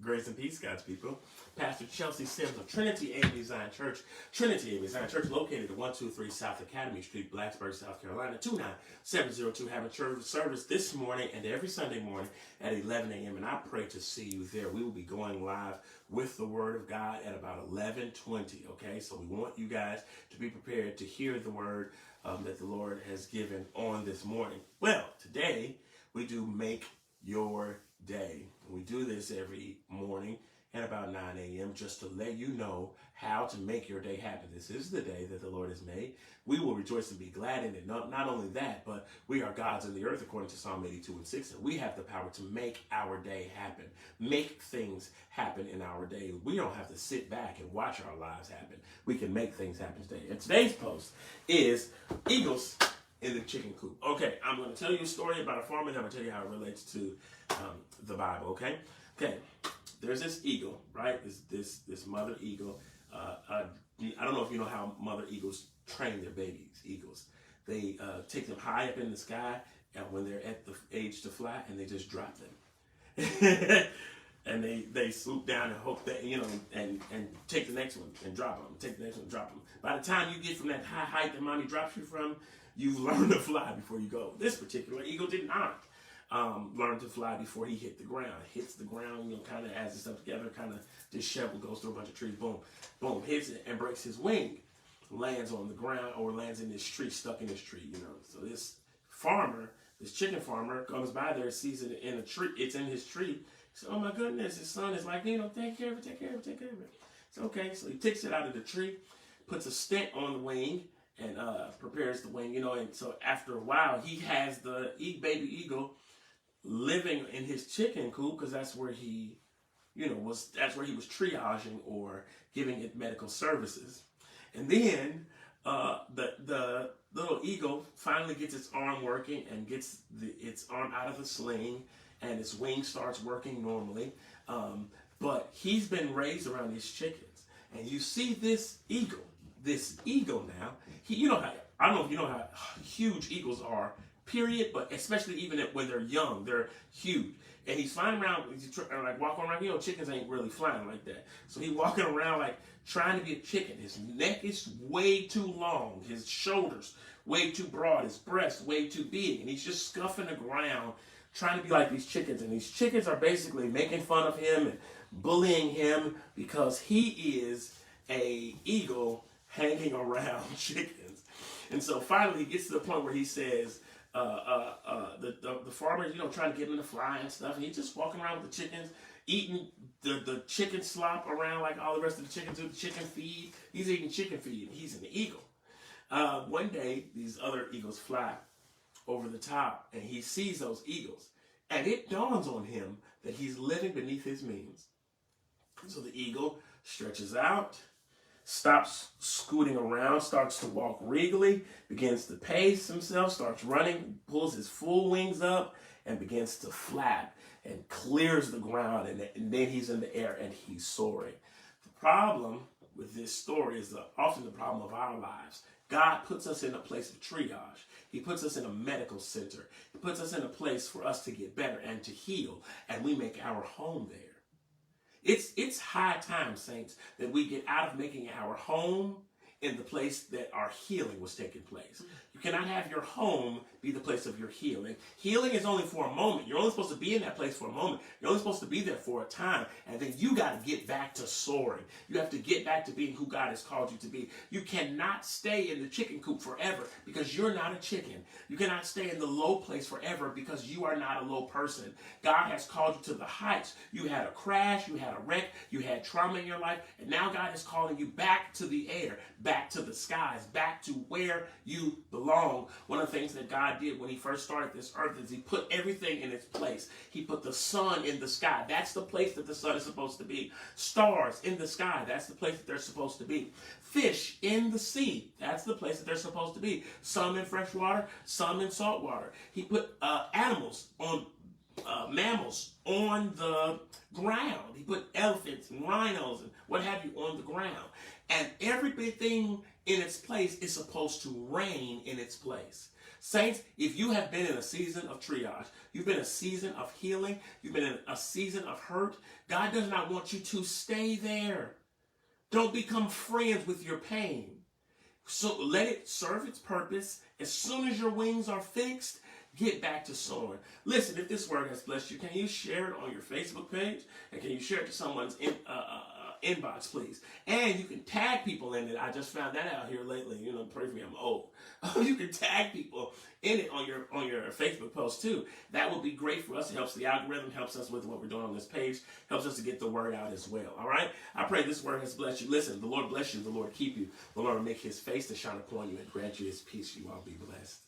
Grace and peace, God's people. Pastor Chelsea Sims of Trinity AME Zion Church. Trinity AME Zion Church, located at 123 South Academy Street, Blacksburg, South Carolina, 29702. Having church service this morning and every Sunday morning at 11 a.m. And I pray to see you there. We will be going live with the Word of God at about 11:20. Okay, so we want you guys to be prepared to hear the word that the Lord has given on this morning. Well, today we do Make Your Day. We do this every morning at about 9 a.m. just to let you know how to make your day happen. This is the day that the Lord has made. We will rejoice and be glad in it. Not only that, but we are gods in the earth according to Psalm 82:6. And we have the power to make our day happen. Make things happen in our day. We don't have to sit back and watch our lives happen. We can make things happen today. And today's post is Eagles in the chicken coop. Okay, I'm going to tell you a story about a farmer, and I'm going to tell you how it relates to the Bible, okay? Okay, there's this eagle, right? This mother eagle. I don't know if you know how mother eagles train their babies, eagles. They take them high up in the sky, and when they're at the age to fly, and they just drop them. And they swoop down and hope that, and take the next one and drop them. Take the next one and drop them. By the time you get from that high height that mommy drops you from, you've learned to fly before you go. This particular eagle did not learn to fly before he hit the ground. Hits the ground, kind of as it's up together, kind of disheveled, goes through a bunch of trees, boom, boom, hits it and breaks his wing. Lands on the ground or lands in this tree, stuck in this tree, So this farmer, this chicken farmer, comes by there, sees it in a tree. It's in his tree. He said, "Oh my goodness!" His son is like, "Take care of it, take care of it, take care of it." It's okay. So he takes it out of the tree, puts a stent on the wing, and prepares the wing. And so after a while, he has the baby eagle living in his chicken coop because that's where he, was triaging or giving it medical services. And then the little eagle finally gets its arm working and gets its arm out of the sling, and its wing starts working normally. But he's been raised around these chickens, and you see this eagle now. I don't know if you know how huge eagles are, period, but especially even when they're young, they're huge. And he's flying around, like walking around. Chickens ain't really flying like that. So he's walking around like trying to be a chicken. His neck is way too long. His shoulders way too broad. His breast way too big. And he's just scuffing the ground, trying to be like these chickens. And these chickens are basically making fun of him and bullying him because he is a eagle hanging around chickens. And so finally he gets to the point where he says, the farmer, trying to get him to fly and stuff, and he's just walking around with the chickens, eating the chicken slop around like all the rest of the chickens do, the chicken feed. He's eating chicken feed, and he's an eagle. One day, these other eagles fly over the top, and he sees those eagles, and it dawns on him that he's living beneath his means. So the eagle stretches out, stops scooting around, starts to walk regally, begins to pace himself, starts running, pulls his full wings up, and begins to flap and clears the ground, and then he's in the air and he's soaring. The problem with this story is often the problem of our lives. God puts us in a place of triage. He puts us in a medical center. He puts us in a place for us to get better and to heal, and we make our home there. It's high time, saints, that we get out of making our home in the place that our healing was taking place. You cannot have your home be the place of your healing. Healing is only for a moment. You're only supposed to be in that place for a moment. You're only supposed to be there for a time. And then you got to get back to soaring. You have to get back to being who God has called you to be. You cannot stay in the chicken coop forever because you're not a chicken. You cannot stay in the low place forever because you are not a low person. God has called you to the heights. You had a crash, you had a wreck, you had trauma in your life, and now God is calling you back to the air, back to the skies, back to where you belong. One of the things that God did when he first started this earth is he put everything in its place. He put the sun in the sky. That's the place that the sun is supposed to be. Stars in the sky. That's the place that they're supposed to be. Fish in the sea. That's the place that they're supposed to be. Some in fresh water, some in salt water. He put mammals on the ground. He put elephants and rhinos and what have you on the ground. And everything in its place is supposed to reign in its place. Saints, if you have been in a season of triage, you've been in a season of healing, you've been in a season of hurt, God does not want you to stay there. Don't become friends with your pain. So let it serve its purpose. As soon as your wings are fixed, get back to soaring. Listen, if this word has blessed you, can you share it on your Facebook page? And can you share it to someone's inbox, please? And you can tag people in it. I just found that out here lately. You know, pray for me, I'm old. You can tag people in it on your Facebook post too. That would be great for us. It helps the algorithm, helps us with what we're doing on this page, helps us to get the word out as well. All right? I pray this word has blessed you. Listen, the Lord bless you. The Lord keep you. The Lord make his face to shine upon you and grant you his peace. You all be blessed.